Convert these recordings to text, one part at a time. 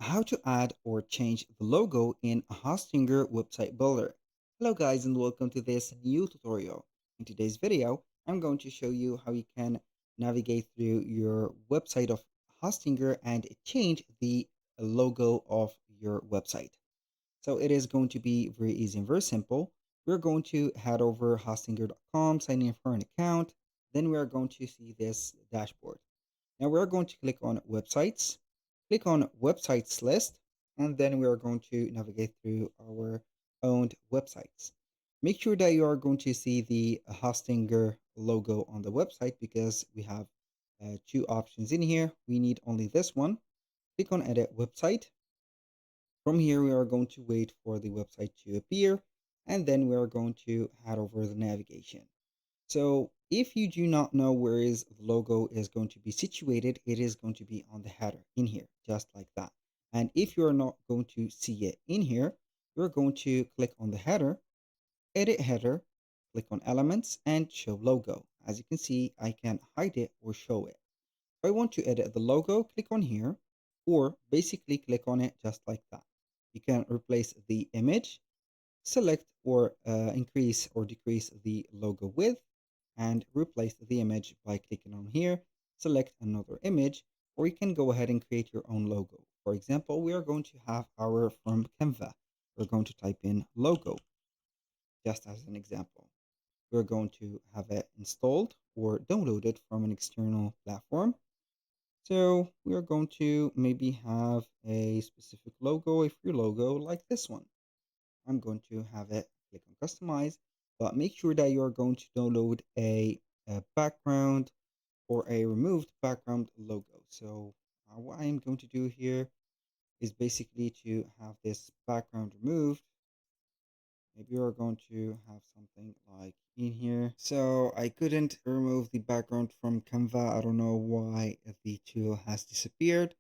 How to add or change the logo in a Hostinger website builder. Hello guys and welcome to this new tutorial. In today's video, I'm going to show you how you can navigate through your website of Hostinger and change the logo of your website. So it is going to be very easy and very simple. We're going to head over hostinger.com, sign in for an account. Then we are going to see this dashboard. Now we're going to click on websites, click on websites list, and then we are going to navigate through our owned websites. Make sure that you are going to see the Hostinger logo on the website because we have two options in here. We need only this one. Click on edit website. From here, we are going to wait for the website to appear, and then we are going to head over the navigation. So if you do not know where is the logo is going to be situated, it is going to be on the header in here, just like that. And if you are not going to see it in here, you're going to click on the header, edit header, click on elements and show logo. As you can see, I can hide it or show it. If I want to edit the logo, click on here, or basically click on it just like that. You can replace the image, select or increase or decrease the logo width, and replace the image by clicking on here, select another image, or you can go ahead and create your own logo. For example, we are going to have our from Canva. We're going to type in logo, just as an example. We're going to have it installed or downloaded from an external platform. So we are going to maybe have a specific logo, a free logo like this one. I'm going to have it, click on customize, but make sure that you're going to download a background or a removed background logo. So what I am going to do here is basically to have this background removed. Maybe we're going to have something like in here. So I couldn't remove the background from Canva. I don't know why the tool has disappeared,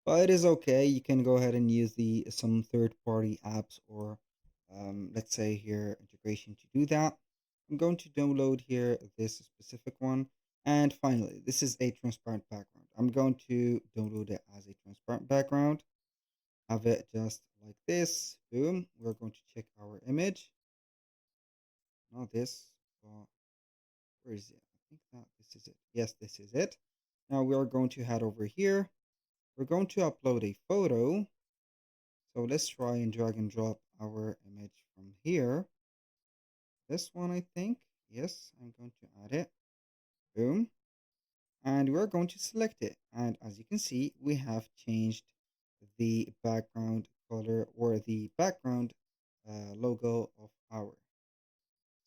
but it is okay. You can go ahead and use the some third-party apps or let's say here integration to do that. I'm going to download here this specific one. And finally, this is a transparent background. I'm going to download it as a transparent background. Have it just like this. Boom. We're going to check our image. Not this, but where is it? I think that this is it. Yes, this is it. Now we are going to head over here. We're going to upload a photo. So let's try and drag and drop our image from here. This one, I think. Yes, I'm going to add it. Boom. And we're going to select it. And as you can see, we have changed the background color or the background logo of our.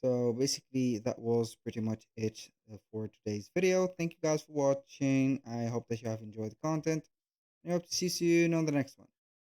So basically, that was pretty much it for today's video. Thank you guys for watching. I hope that you have enjoyed the content. I hope to see you soon on the next one.